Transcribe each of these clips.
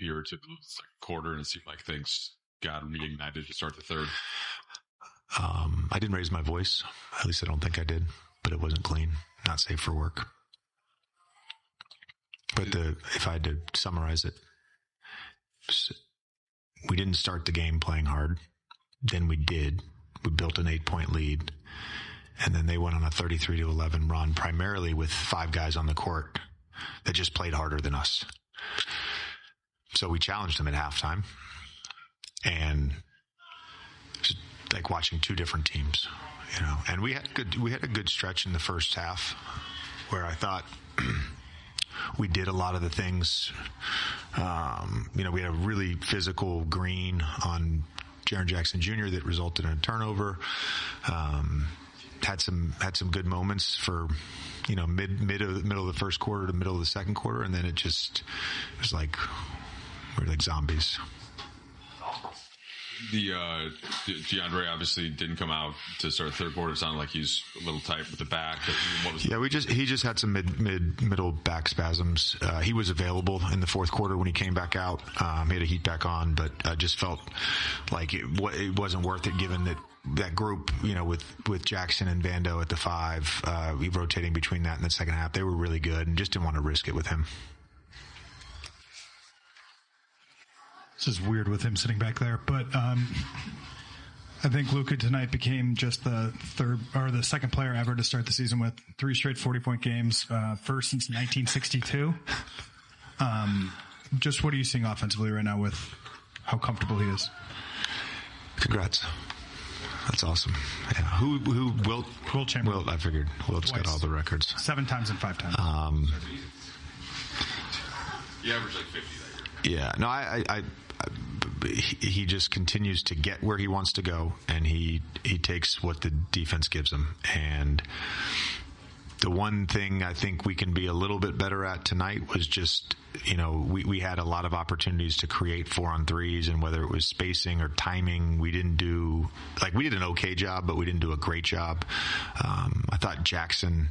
here to the second quarter, and it seemed like things got reignited to start the third? I didn't raise my voice. At least I don't think I did, but it wasn't clean, not safe for work. But if I had to summarize it, we didn't start the game playing hard. Then we did. We built an 8-point lead. And then they went on a 33-11 run, primarily with 5 guys on the court that just played harder than us. So we challenged them at halftime. And it's like watching 2 different teams, you know. And we had a good stretch in the first half where I thought we did a lot of the things. You know, we had a really physical green on Jaren Jackson Jr. that resulted in a turnover. Had some good moments for, you know, middle of the first quarter to middle of the second quarter, and then it was like we're like zombies. DeAndre obviously didn't come out to start the third quarter. It sounded like he's a little tight with the back. He just had some middle back spasms. He was available in the fourth quarter when he came back out. He had a heat back on, but I just felt like it wasn't worth it given that group, you know, with Jackson and Vando at the 5, we rotating between that and the second half. They were really good and just didn't want to risk it with him. This is weird with him sitting back there, but I think Luka tonight became just the second player ever to start the season with 3 straight 40-point games, first since 1962. Just what are you seeing offensively right now with how comfortable he is? Congrats. That's awesome. Yeah. Who Wilt Chamberlain. Wilt, I figured. Wilt's got all the records. 7 times and 5 times. He averaged like 50 that year. Yeah. No, he just continues to get where he wants to go, and he takes what the defense gives him. And the one thing I think we can be a little bit better at tonight was just, you know, we had a lot of opportunities to create 4-on-3s, and whether it was spacing or timing, we did an okay job, but we didn't do a great job. I thought Jackson,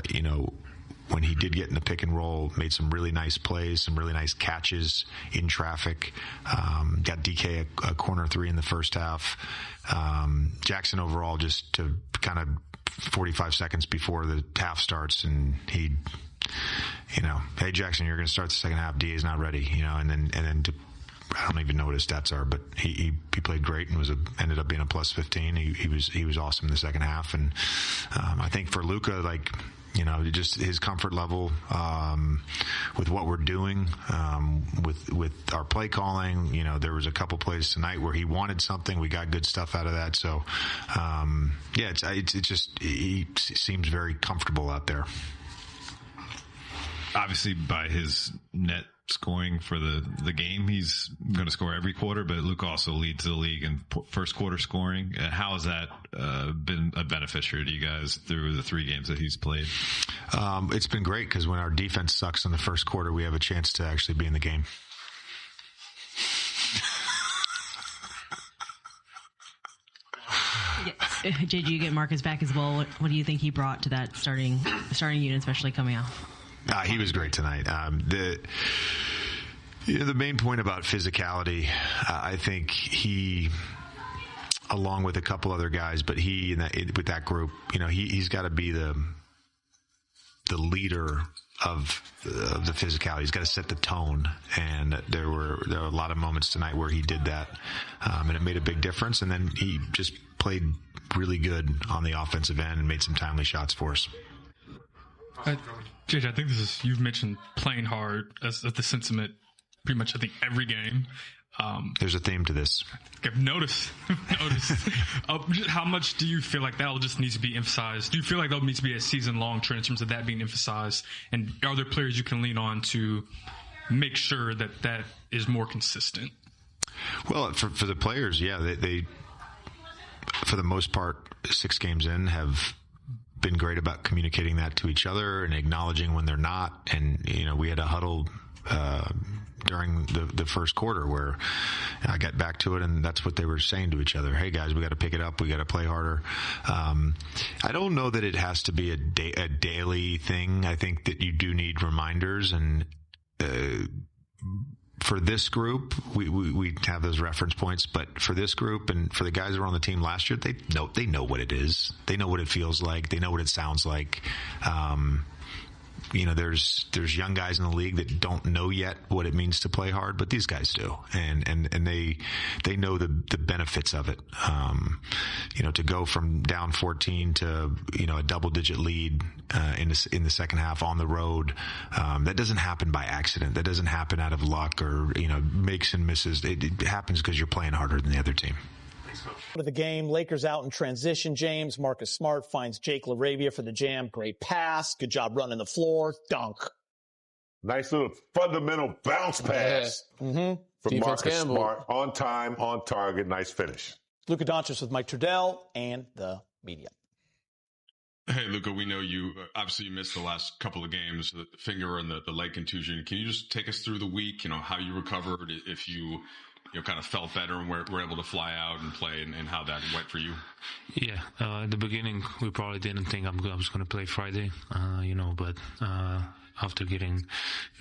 you know, when he did get in the pick and roll, made some really nice plays, some really nice catches in traffic. Got DK a corner 3 in the first half. Jackson overall just to kind of 45 seconds before the half starts, and he, you know, hey Jackson, you're going to start the second half. DA's not ready, you know, and then I don't even know what his stats are, but he played great and ended up being a plus 15. He was awesome in the second half, and I think for Luka, like, you know, just his comfort level with what we're doing, with our play calling. You know, there was a couple plays tonight where he wanted something. We got good stuff out of that. So, yeah, it's just he seems very comfortable out there. Obviously, by his net scoring for the game, he's going to score every quarter, but Luka also leads the league in first quarter scoring. How has that been a beneficiary to you guys through the 3 games that he's played? It's been great because when our defense sucks in the first quarter, we have a chance to actually be in the game. JJ, you get Marcus back as well. What do you think he brought to that starting unit, especially coming out? He was great tonight. The main point about physicality, I think he, along with a couple other guys, but with that group, you know, he's got to be the leader of the physicality. He's got to set the tone, and there were a lot of moments tonight where he did that, and it made a big difference. And then he just played really good on the offensive end and made some timely shots for us. JJ, I think you've mentioned playing hard as the sentiment pretty much, I think, every game. There's a theme to this. I've noticed. How much do you feel like that just needs to be emphasized? Do you feel like that needs to be a season-long trend in terms of that being emphasized? And are there players you can lean on to make sure that is more consistent? Well, for the players, yeah, they for the most part, 6 games in, have been great about communicating that to each other and acknowledging when they're not. And, you know, we had a huddle during the first quarter where I got back to it, and that's what they were saying to each other. Hey guys, we got to pick it up. We got to play harder. I don't know that it has to be a daily thing. I think that you do need reminders, and for this group, we have those reference points, but for this group and for the guys that were on the team last year, they know what it is. They know what it feels like. They know what it sounds like. There's young guys in the league that don't know yet what it means to play hard, but these guys do, and they know the benefits of it. To go from down 14 to a double-digit lead in the second half on the road, that doesn't happen by accident. That doesn't happen out of luck or makes and misses. It happens because you're playing harder than the other team. To the game, Lakers out in transition. James, Marcus Smart finds Jake LaRavia for the jam. Great pass. Good job running the floor. Dunk. Nice little fundamental bounce pass from Marcus Smart. On time, on target. Nice finish. Luka Doncic with Mike Trudell and the media. Hey, Luka, we know you obviously you missed the last couple of games, the finger and the leg contusion. Can you just take us through the week, how you recovered, if you kind of felt better and were able to fly out and play and how that went for you? Yeah, at the beginning, we probably didn't think I was going to play Friday, but after getting,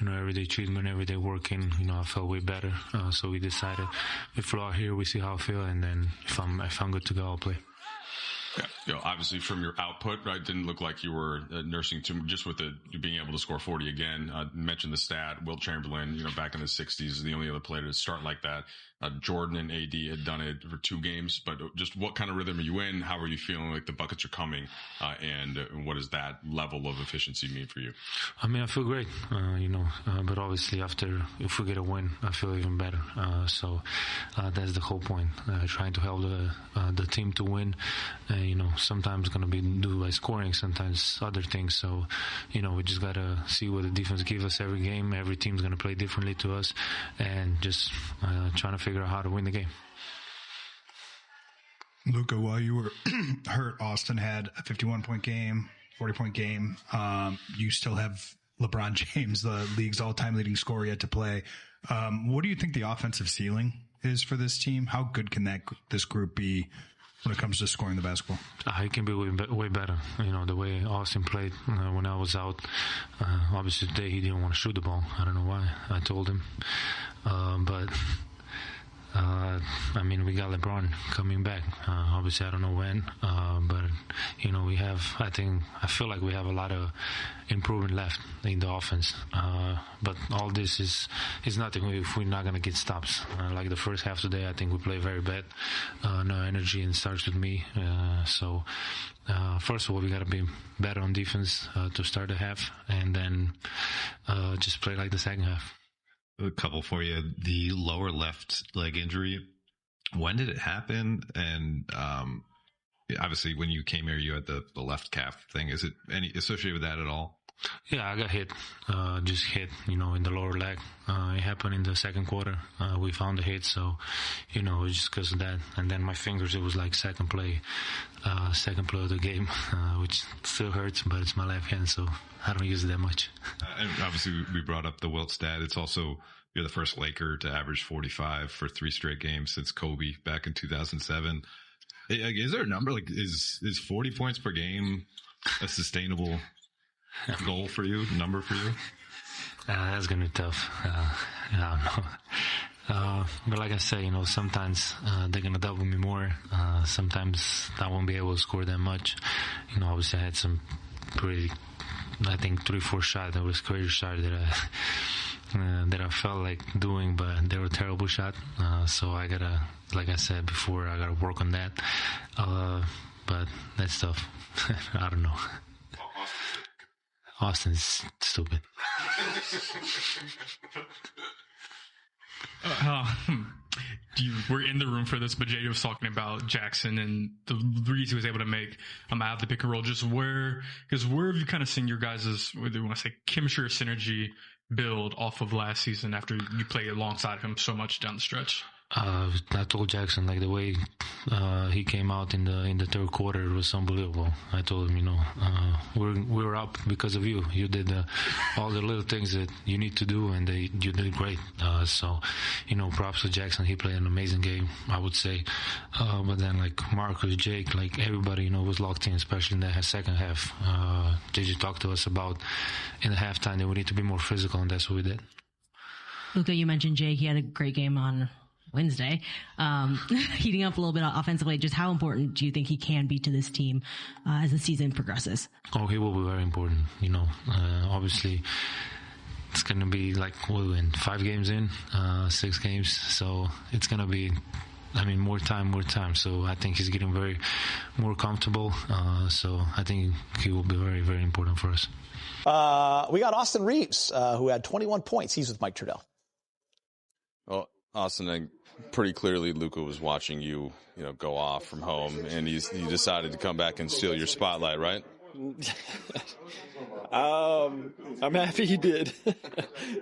everyday treatment, everyday working, I felt way better. So we decided we flew out here, we see how I feel, and then if I'm good to go, I'll play. Yeah, obviously from your output, right, didn't look like you were nursing too just with you being able to score 40 again. Mentioned the stat, Wilt Chamberlain, back in the 60s, the only other player to start like that. Jordan and AD had done it for 2 games, but just what kind of rhythm are you in? How are you feeling like the buckets are coming? And what does that level of efficiency mean for you? I mean, I feel great, but obviously if we get a win, I feel even better. So that's the whole point, trying to help the team to win. Sometimes it's going to be due by scoring, sometimes other things. So, we just got to see what the defense gives us every game. Every team's going to play differently to us, and just trying to figure out how to win the game. Luka, while you were hurt, Austin had a 51-point game, 40-point game. You still have LeBron James, the league's all-time leading scorer, yet to play. What do you think the offensive ceiling is for this team? How good can this group be when it comes to scoring the basketball? It can be way better. The way Austin played when I was out. Obviously today he didn't want to shoot the ball. I don't know why. I told him. We got LeBron coming back. Obviously, I don't know when, but I feel like we have a lot of improvement left in the offense. But all this is nothing if we're not going to get stops. Like the first half today, I think we play very bad. No energy, and it starts with me. First of all, we got to be better on defense to start the half, and then just play like the second half. A couple for you. The lower left leg injury, when did it happen? And obviously when you came here, you had the left calf thing. Is it any associated with that at all? Yeah, I got hit, just hit, in the lower leg. It happened in the second quarter. We found the hit, so, it was just because of that. And then my fingers, it was like second play of the game, which still hurts, but it's my left hand, so I don't use it that much. And obviously we brought up the Wilt stat. It's also, you're the first Laker to average 45 for 3 straight games since Kobe back in 2007. Is there a number, is 40 points per game a sustainable goal for you, number for you? That's going to be tough. I don't know. But like I say, sometimes they're going to double me more. Sometimes I won't be able to score that much. Obviously I had some pretty, I think 3-4 shots that was crazy shot that I felt like doing, but they were terrible shot. So I gotta, like I said before, I gotta work on that. But that's tough. I don't know. Austin's stupid. We're in the room for this, but JD was talking about Jackson and the reads he was able to make out of the pick and roll. Just where have you kind of seen your guys' whether you want to say chemistry or synergy build off of last season after you played alongside him so much down the stretch? I told Jackson, the way he came out in the third quarter, it was unbelievable. I told him, we're up because of you. You did all the little things that you need to do, and you did great. So, props to Jackson. He played an amazing game, I would say. But then, Marcus, Jake, everybody, was locked in, especially in that second half. JJ talked to us about in the halftime that we need to be more physical, and that's what we did. Luka, you mentioned Jake. He had a great game on Wednesday, heating up a little bit offensively. Just how important do you think he can be to this team as the season progresses? Oh, he will be very important. Obviously, it's going to be like 5 games in, 6 games. So it's going to be, more time. So I think he's getting more comfortable. So I think he will be very, very important for us. We got Austin Reeves, who had 21 points. He's with Mike Trudell. Well, Austin, pretty clearly Luka was watching you, go off from home, and he decided to come back and steal your spotlight, right? I'm happy he did.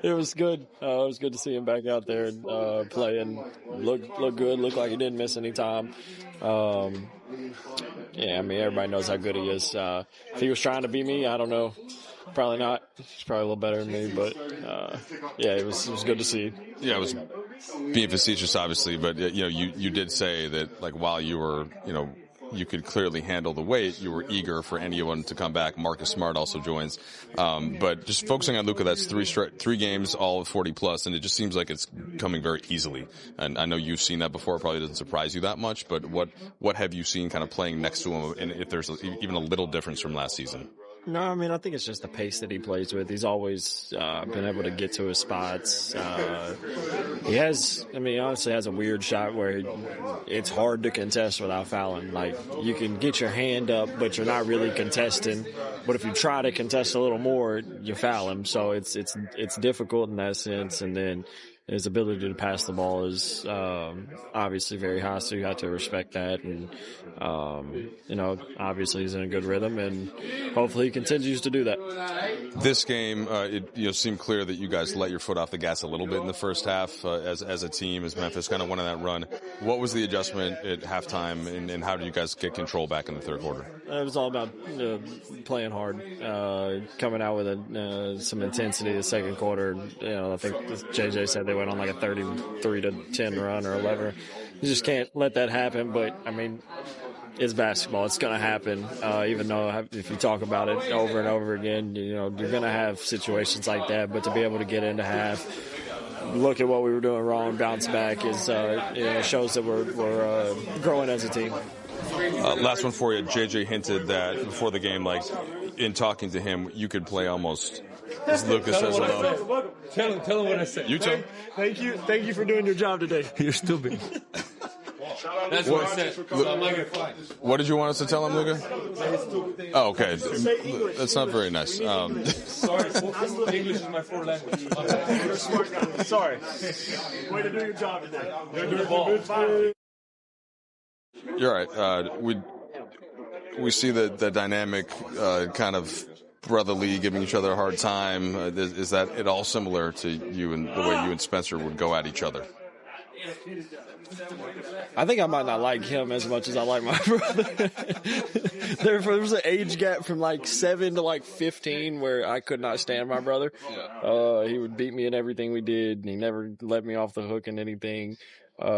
It was good. It was good to see him back out there and play and look good. Look like he didn't miss any time. Everybody knows how good he is. If he was trying to beat me, I don't know. Probably not. He's probably a little better than me, but it was good to see. Yeah, it was being facetious, obviously, but you did say that while you were you could clearly handle the weight, you were eager for anyone to come back. Marcus Smart also joins, but just focusing on Luka, that's 3 games, all 40 plus, and it just seems like it's coming very easily. And I know you've seen that before; it probably doesn't surprise you that much. But what have you seen kind of playing next to him, and if there's even a little difference from last season? No, I think it's just the pace that he plays with. He's always been able to get to his spots. He honestly has a weird shot where it's hard to contest without fouling. You can get your hand up, but you're not really contesting. But if you try to contest a little more, you foul him. So it's difficult in that sense. And then his ability to pass the ball is obviously very high, so you have to respect that. And, obviously he's in a good rhythm, and hopefully he continues to do that. This game, it seemed clear that you guys let your foot off the gas a little bit in the first half as a team, as Memphis kind of went on that run. What was the adjustment at halftime, and how did you guys get control back in the third quarter? It was all about playing hard, coming out with some intensity the second quarter. I think JJ said they went on like a 33-10 run or 11. You just can't let that happen. But it's basketball. It's going to happen. Even though if you talk about it over and over again, you're going to have situations like that. But to be able to get into half, look at what we were doing wrong, bounce back is shows that we're growing as a team. Last one for you. JJ hinted that before the game, in talking to him, you could play almost as Luka says alone. Tell him what I said. You tell. Thank you for doing your job today. You're stupid. That's what I said. So I'm not gonna fight. What did you want us to tell him, Luka? Oh, okay. That's not very nice. Sorry, English is my 4th language. You're a smart guy. Sorry. Way to do your job today. You're doing ball. You're right. We see the dynamic kind of brotherly, giving each other a hard time. Is that at all similar to you and the way you and Spencer would go at each other? I think I might not like him as much as I like my brother. There was an age gap from 7 to 15 where I could not stand my brother. He would beat me in everything we did. He never let me off the hook in anything.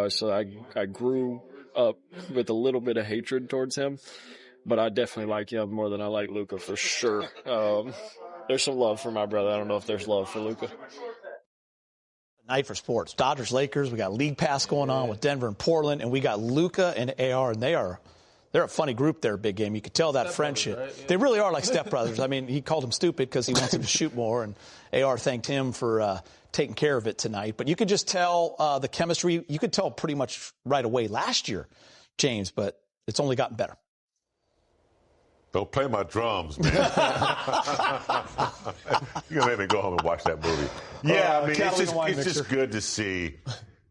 So I grew up with a little bit of hatred towards him, but I definitely like him more than I like Luka for sure. There's some love for my brother. I don't know if there's love for Luka. Night for sports. Dodgers, Lakers. We got League Pass going on with Denver and Portland, and we got Luka and AR, and they're a funny group there, Big Game. You could tell that friendship. Right? Yeah. They really are like stepbrothers. He called him stupid because he wants him to shoot more, and AR thanked him for taking care of it tonight. But you could just tell the chemistry. You could tell pretty much right away last year, James, but it's only gotten better. Don't play my drums, man. You're going to make me go home and watch that movie. Yeah, it's just good to see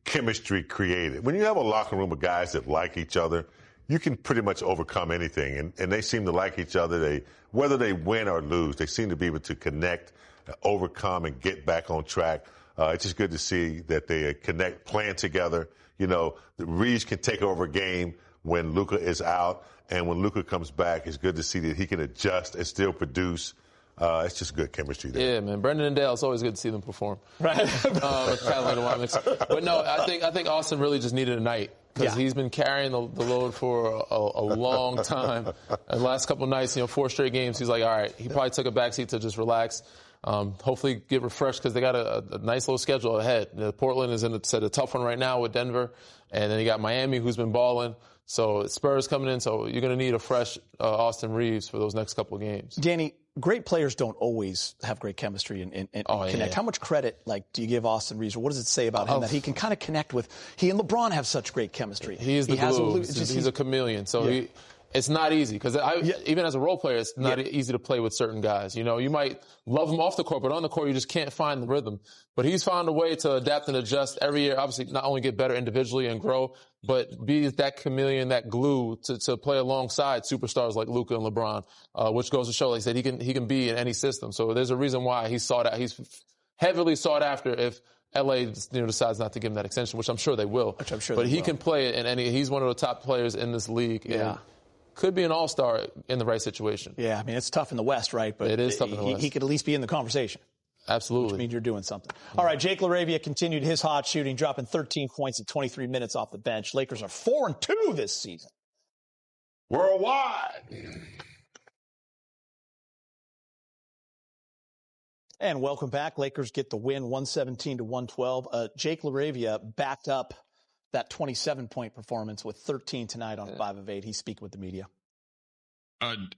chemistry created. When you have a locker room of guys that like each other, you can pretty much overcome anything. And they seem to like each other. Whether they win or lose, they seem to be able to connect, overcome, and get back on track. It's just good to see that they connect, playing together. The Reeves can take over a game when Luka is out. And when Luka comes back, it's good to see that he can adjust and still produce. It's just good chemistry there. Yeah, man. Brendan and Dale, it's always good to see them perform. Right. With Catalina Wyoming. But no, I think Austin really just needed a night. Because he's been carrying the load for a long time. The last couple of nights, 4 straight games, he's like, all right, he probably took a backseat to just relax. hopefully get refreshed because they got a nice little schedule ahead. Portland is in a tough one right now with Denver, and then you got Miami, who's been balling. So Spurs coming in, so you're going to need a fresh Austin Reeves for those next couple of games. Danny, great players don't always have great chemistry and connect. Yeah. How much credit do you give Austin Reeves? Or what does it say about him that he can kind of connect with? He and LeBron have such great chemistry. He is the glue. He's a chameleon. So it's not easy because even as a role player, it's not easy to play with certain guys. You know, you might love him off the court, but on the court, you just can't find the rhythm. But he's found a way to adapt and adjust every year. Obviously, not only get better individually and grow, but be that chameleon, that glue to play alongside superstars like Luka and LeBron, which goes to show, like I said, he can be in any system. So there's a reason why he's heavily sought after if LA decides not to give him that extension, which I'm sure they will. But he can play it in any. He's one of the top players in this league. Yeah. Could be an all-star in the right situation. Yeah, I mean, it's tough in the West, right? But it is tough in the West. He could at least be in the conversation. Absolutely. Which means you're doing something. All right, Jake LaRavia continued his hot shooting, dropping 13 points in 23 minutes off the bench. Lakers are 4-2 this season. Worldwide. And welcome back. Lakers get the win, 117-112. Jake LaRavia backed up that 27-point performance with 13 tonight on 5 of 8. He's speaking with the media.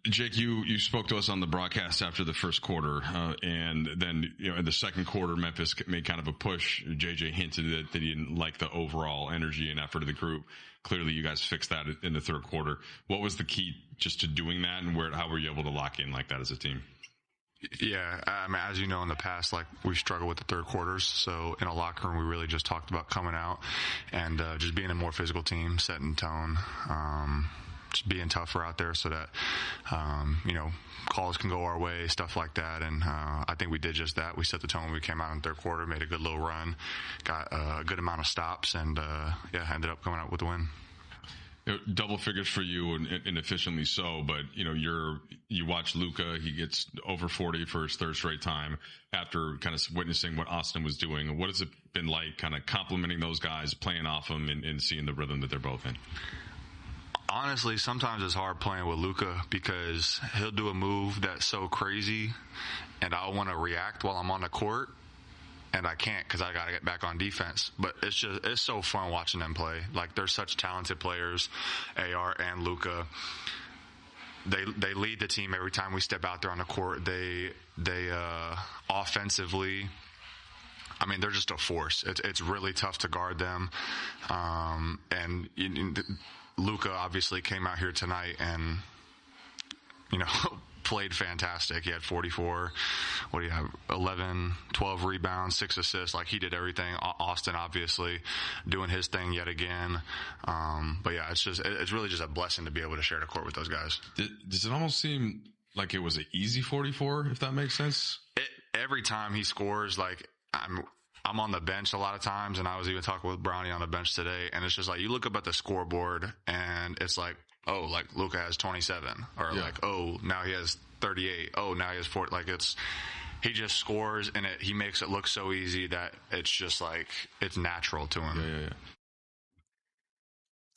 Jake, you spoke to us on the broadcast after the first quarter, and then in the second quarter, Memphis made kind of a push. JJ hinted that he didn't like the overall energy and effort of the group. Clearly, you guys fixed that in the third quarter. What was the key just to doing that, and how were you able to lock in like that as a team? Yeah, I mean, as you know, in the past, we struggled with the third quarters. So in a locker room, we really just talked about coming out and just being a more physical team, setting tone, just being tougher out there so that, calls can go our way, stuff like that. And I think we did just that. We set the tone when we came out in the third quarter, made a good little run, got a good amount of stops, and ended up coming out with the win. Double figures for you and efficiently so, but you watch Luka, he gets over 40 for his third straight time after kind of witnessing what Austin was doing. What has it been like kind of complimenting those guys, playing off them and seeing the rhythm that they're both in? Honestly, sometimes it's hard playing with Luka because he'll do a move that's so crazy and I'll want to react while I'm on the court. And I can't because I got to get back on defense. But it's so fun watching them play. Like, they're such talented players, AR and Luka. They lead the team every time we step out there on the court. They offensively, I mean, they're just a force. It's really tough to guard them. And Luka obviously came out here tonight and, played fantastic. He had 44, 11, 12 rebounds, 6 assists. Like, he did everything. Austin obviously doing his thing yet again. But yeah, it's really just a blessing to be able to share the court with those guys. Does it almost seem like it was an easy 44, if that makes sense? Every time he scores, I'm on the bench a lot of times, and I was even talking with Brownie on the bench today, and it's just like, you look up at the scoreboard and it's like, oh, Luka has 27, or now he has 38. Oh, now he has 40. He just scores, and he makes it look so easy that it's just it's natural to him. Yeah.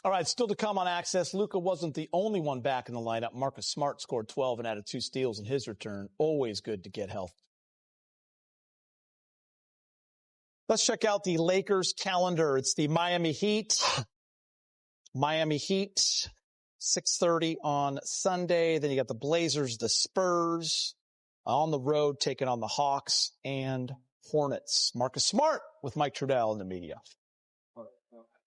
All right, still to come on Access. Luka wasn't the only one back in the lineup. Marcus Smart scored 12 and added 2 steals in his return. Always good to get health. Let's check out the Lakers calendar. It's the Miami Heat. 6:30 on Sunday. Then you got the Blazers, the Spurs on the road taking on the Hawks and Hornets. Marcus Smart with Mike Trudell in the media.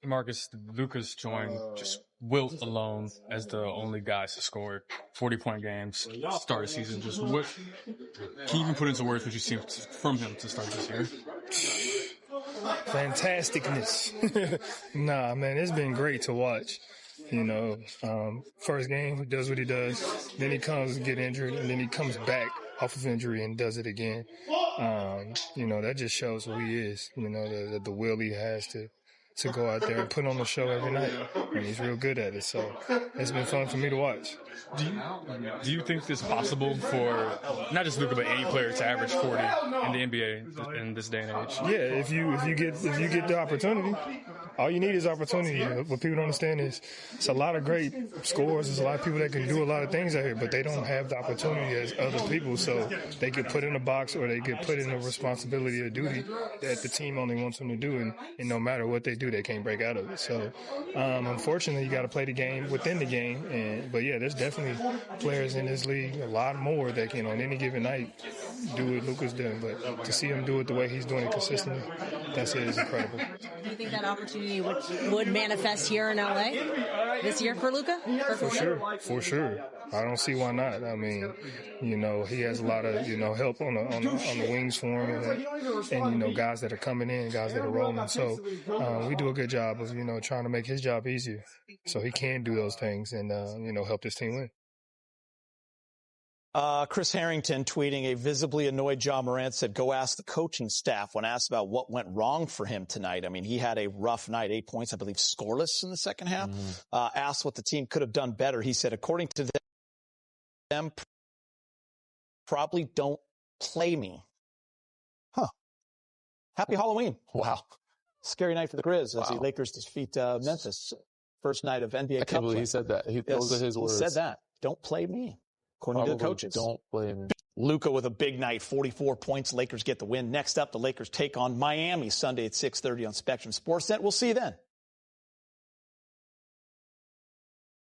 Marcus, Luka's joined just wilt alone as the only guys to score 40-point games, start the season. Just what can you even put into words what you see from him to start this year? Fantasticness. Nah, man, it's been great to watch. First game, he does what he does. Then he comes and get injured, and then he comes back off of injury and does it again. That just shows who he is. The will he has to go out there and put on the show every night. And he's real good at it. So it's been fun for me to watch. Do you think it's possible for not just Luka but any player to average 40 in the NBA in this day and age? Yeah, if you get the opportunity, all you need is opportunity. What people don't understand is it's a lot of great scorers. There's a lot of people that can do a lot of things out here, but they don't have the opportunity as other people. So they get put in a box or they get put in a responsibility or duty that the team only wants them to do, and no matter what they do, they can't break out of it. So unfortunately, you got to play the game within the game. But yeah, there's definitely players in this league, a lot more that can on any given night do what Luka's doing. But to see him do it the way he's doing it consistently, that's incredible. Do you think that opportunity would manifest here in LA this year for Luka? For sure. I don't see why not. I mean, he has a lot of, help on the wings for him and guys that are coming in, guys that are rolling. So we do a good job of, trying to make his job easier so he can do those things and, help this team win. Chris Harrington tweeting, a visibly annoyed Ja Morant said, go ask the coaching staff when asked about what went wrong for him tonight. I mean, he had a rough night, 8 points, I believe, scoreless in the second half. Asked what the team could have done better. He said, according to them, probably don't play me. Happy Halloween. Wow. Scary night for the Grizz as the Lakers defeat Memphis. First night of NBA Cup. I can't believe he said that. Those are his words. He said that. Don't play me. According to the coaches. Don't play me. Luka with a big night, 44 points. Lakers get the win. Next up, the Lakers take on Miami Sunday at 6:30 on Spectrum Sportsnet. We'll see you then.